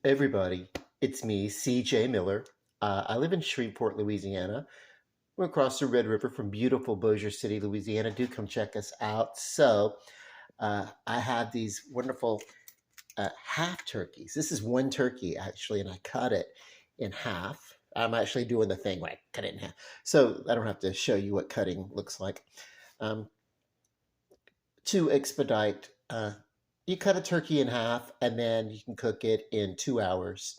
Everybody, it's me, CJ Miller. I live in Shreveport, Louisiana. We're across the Red River from beautiful Bossier City, Louisiana. Do come check us out. I have these wonderful half turkeys. This is one turkey, actually, and I cut it in half. I'm actually doing the thing where I cut it in half. So I don't have to show you what cutting looks like. Um, to expedite, you cut a turkey in half and then you can cook it in 2 hours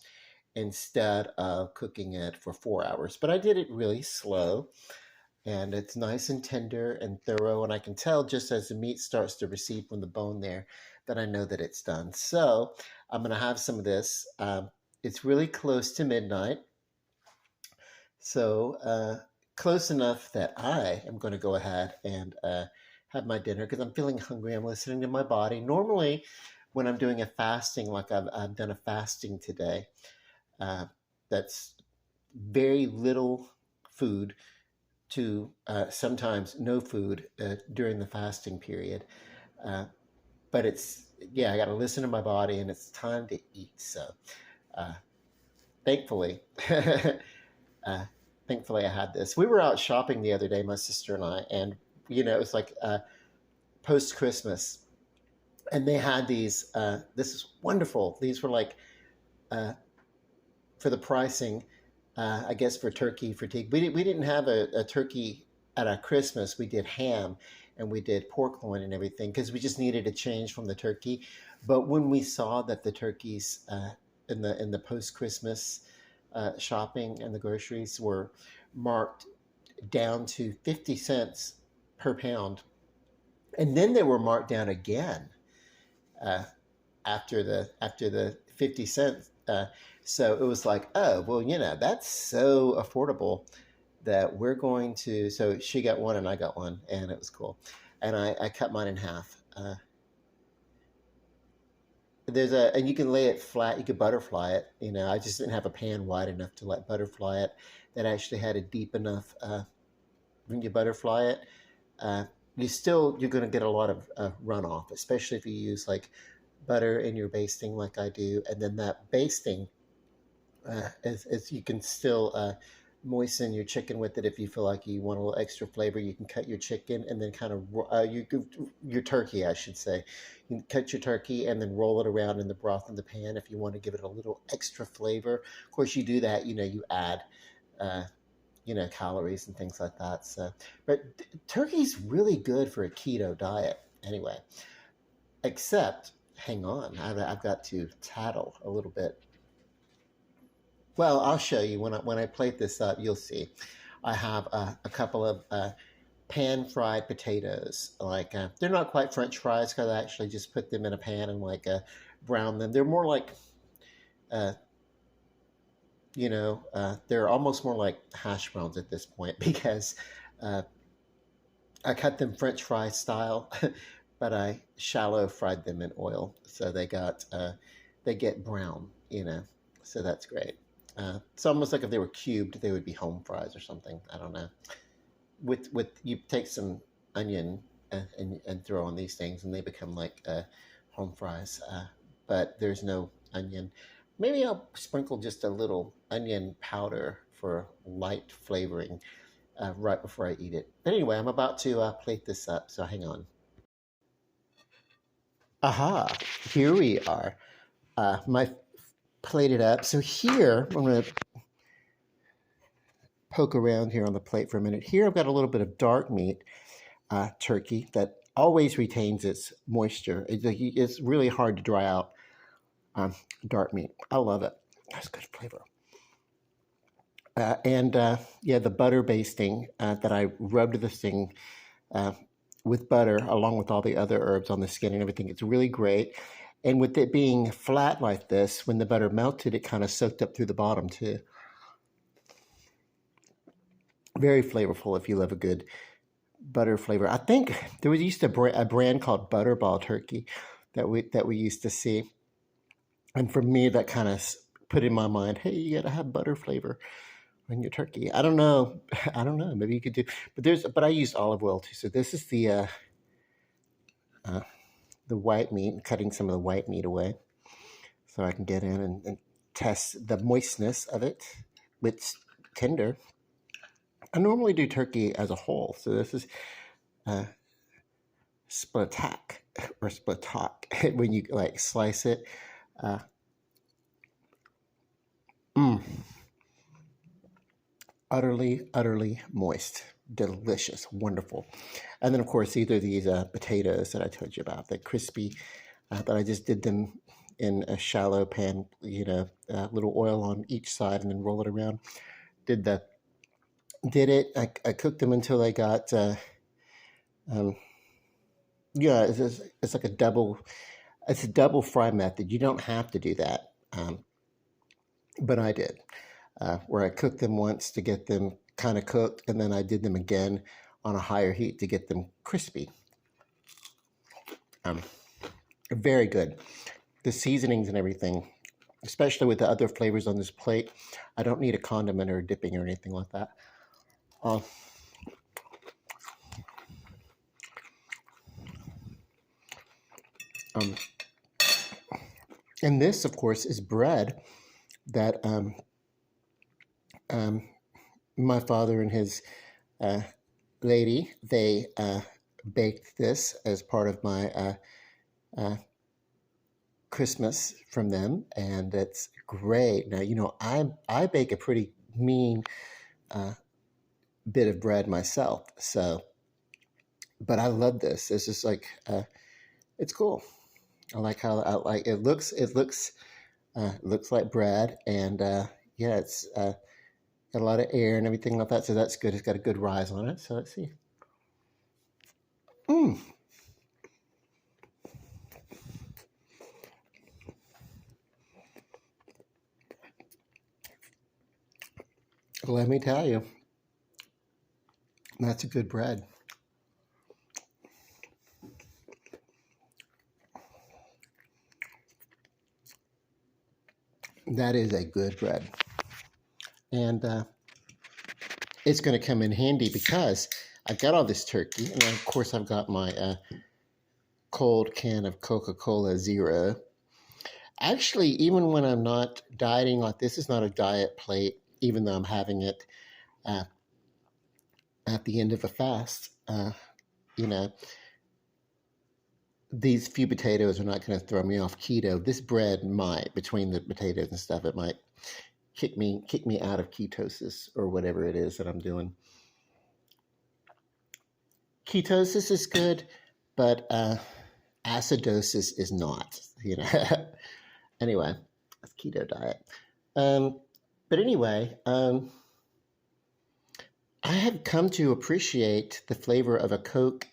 instead of cooking it for 4 hours. But I did it really slow and it's nice and tender and thorough. And I can tell just as the meat starts to recede from the bone there that I know that it's done. So I'm going to have some of this. It's really close to midnight. So close enough that I am going to go ahead and have my dinner because I'm feeling hungry. I'm listening to my body. Normally, when I'm doing a fasting, like I've done a fasting today, uh, that's very little food to sometimes no food during the fasting period. Uh, but yeah, I got to listen to my body and it's time to eat. So uh, thankfully, uh, thankfully I had this. We were out shopping the other day, my sister and I, and it was like post Christmas, and they had these. This is wonderful. These were like uh, for the pricing, I guess for turkey fatigue. We didn't have a turkey at our Christmas. We did ham and we did pork loin and everything because we just needed a change from the turkey. But when we saw that the turkeys in the post Christmas shopping and the groceries were marked down to 50 cents per pound, and then they were marked down again uh, after the 50 cents. So it was like, oh, well, that's so affordable that we're going to. So she got one and I got one, and it was cool. And I cut mine in half. And you can lay it flat. You could butterfly it. I just didn't have a pan wide enough to let butterfly it. That actually had a deep enough. When you butterfly it, uh, you're going to get a lot of runoff, especially if you use like butter in your basting like I do, and then that basting, as you can still moisten your chicken with it if you feel like you want a little extra flavor. You can cut your chicken and then kind of your turkey, I should say. You can cut your turkey and then roll it around in the broth in the pan if you want to give it a little extra flavor. Of course, you do that. You add. Uh, calories and things like that. So, but turkey's really good for a keto diet anyway. Except, hang on, I've got to tattle a little bit. Well, I'll show you when I plate this up. You'll see. I have a couple of pan fried potatoes. Like they're not quite French fries because I actually just put them in a pan and like brown them. They're more like uh, they're almost more like hash browns at this point because uh, I cut them French fry style, but I shallow fried them in oil, so they get brown. So that's great. It's almost like if they were cubed, they would be home fries or something. I don't know. With you take some onion and throw on these things, and they become like home fries. But there's no onion. Maybe I'll sprinkle just a little onion powder for light flavoring right before I eat it. But anyway, I'm about to plate this up, so hang on. Aha, here we are. My plated up. So here, I'm going to poke around here on the plate for a minute. Here I've got a little bit of dark meat turkey that always retains its moisture. It's really hard to dry out dark meat. I love it. That's good flavor. Yeah, the butter basting that I rubbed this thing uh, with butter along with all the other herbs on the skin and everything. It's really great. And with it being flat like this, when the butter melted, it kind of soaked up through the bottom too. Very flavorful if you love a good butter flavor. I think there was used to a brand called Butterball Turkey that we used to see. And for me, that kind of put in my mind, hey, you got to have butter flavor on your turkey. I don't know. I don't know. Maybe you could do, but I used olive oil too. So this is uh, the white meat, cutting some of the white meat away so I can get in and test the moistness of it. It's tender. I normally do turkey as a whole, so this is uh, splatak or splatak when you like slice it. Uh, mm, utterly moist, delicious, wonderful. And then of course either these potatoes that I told you about, they're crispy, but I just did them in a shallow pan, a little oil on each side, and then roll it around. Did the did it? I cooked them until they got. Um, yeah, it's like a double. It's a double fry method. You don't have to do that, but I did. Where I cooked them once to get them kind of cooked, and then I did them again on a higher heat to get them crispy. Very good. The seasonings and everything, especially with the other flavors on this plate, I don't need a condiment or dipping or anything like that. Uh, um, and this, of course, is bread that my father and his lady, they baked this as part of my Christmas from them, and it's great. Now, I bake a pretty mean bit of bread myself, so, but I love this. It's just like, it's cool. I like how it looks. It looks like bread, and yeah, it's got a lot of air and everything like that, so that's good. It's got a good rise on it. So let's see. Let me tell you, that's a good bread. That is a good bread. And it's going to come in handy because I've got all this turkey, and then of course I've got my cold can of Coca-Cola Zero. Actually, even when I'm not dieting, like this is not a diet plate, even though I'm having it at the end of a fast. These few potatoes are not going to throw me off keto. This bread might, between the potatoes and stuff, it might kick me out of ketosis or whatever it is that I'm doing. Ketosis is good, but acidosis is not. Anyway, that's keto diet. But anyway, I have come to appreciate the flavor of a Coke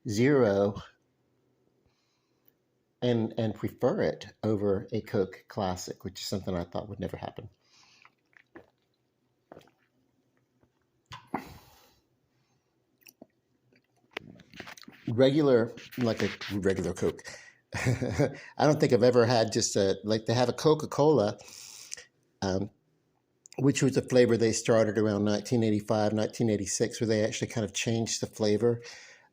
Zero and prefer it over a Coke Classic, which is something I thought would never happen. Like a regular Coke. I don't think I've ever had just to have a Coca-Cola, which was a flavor they started around 1985, 1986, where they actually kind of changed the flavor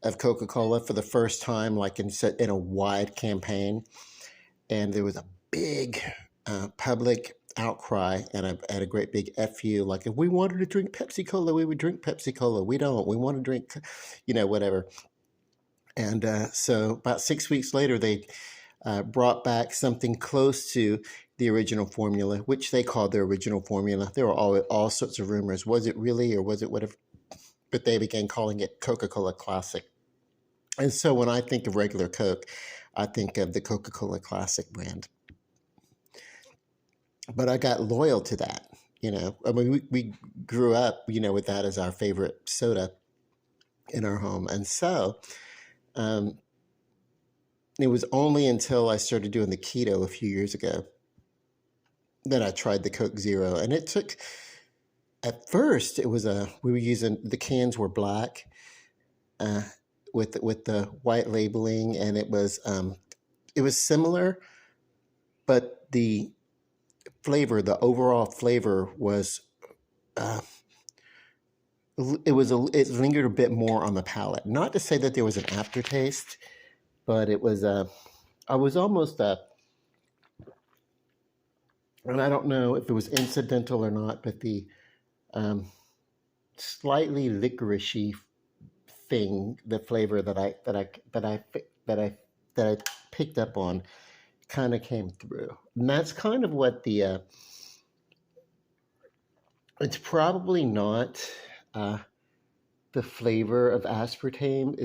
of Coca-Cola for the first time, like in a wide campaign. And there was a big public outcry and a great big FU. Like, if we wanted to drink Pepsi Cola, we would drink Pepsi Cola. We don't. We want to drink, whatever. And so about 6 weeks later, they brought back something close to the original formula, which they called their original formula. There were all sorts of rumors. Was it really, or was it whatever? But they began calling it Coca-Cola Classic. And so when I think of regular Coke, I think of the Coca-Cola Classic brand. But I got loyal to that, I mean, we grew up, with that as our favorite soda in our home. And so it was only until I started doing the keto a few years ago that I tried the Coke Zero. And it took, at first, we were using, the cans were black with the white labeling, and it was similar, but the overall flavor was, it lingered a bit more on the palate. Not to say that there was an aftertaste, but it was, I was almost And I don't know if it was incidental or not, but the um, slightly licoricey thing, the flavor that I picked up on, kind of came through. And that's kind of what the it's probably not uh, the flavor of aspartame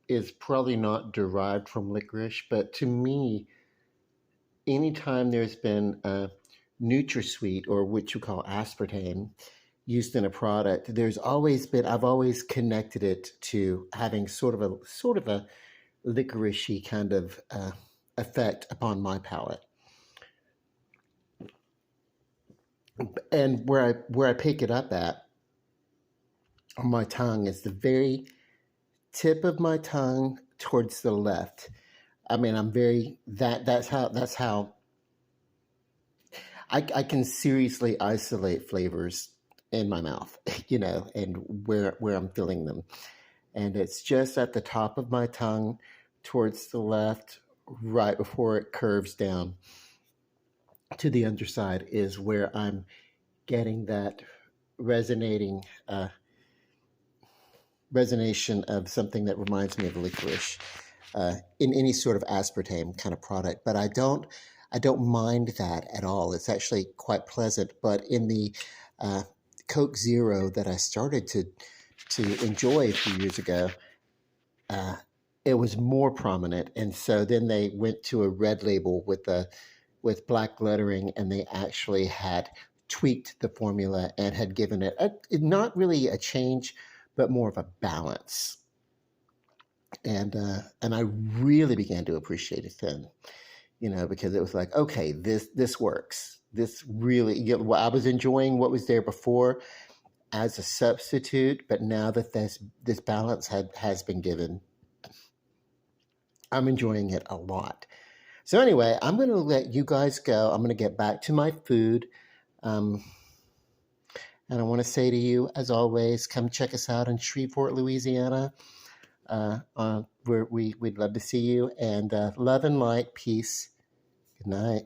is probably not derived from licorice, but to me, anytime there's been a NutraSweet or what you call aspartame used in a product, I've always connected it to having sort of a licoricey kind of effect upon my palate. And where I pick it up at on my tongue is the very tip of my tongue towards the left. I mean, I'm very that's how I can seriously isolate flavors in my mouth, and where I'm feeling them. And it's just at the top of my tongue towards the left, right before it curves down to the underside is where I'm getting that resonating resonation of something that reminds me of licorice in any sort of aspartame kind of product. But I don't mind that at all. It's actually quite pleasant. But in the uh, Coke Zero that I started to enjoy a few years ago, uh, it was more prominent. And so then they went to a red label with black lettering, and they actually had tweaked the formula and had given it not really a change, but more of a balance. And I really began to appreciate it then, because it was like, okay, this works. This really, I was enjoying what was there before as a substitute, but now that this balance has been given, I'm enjoying it a lot. So anyway, I'm going to let you guys go. I'm going to get back to my food. Um, and I want to say to you, as always, come check us out in Shreveport, Louisiana. Where we'd love to see you. And love and light, peace. Good night.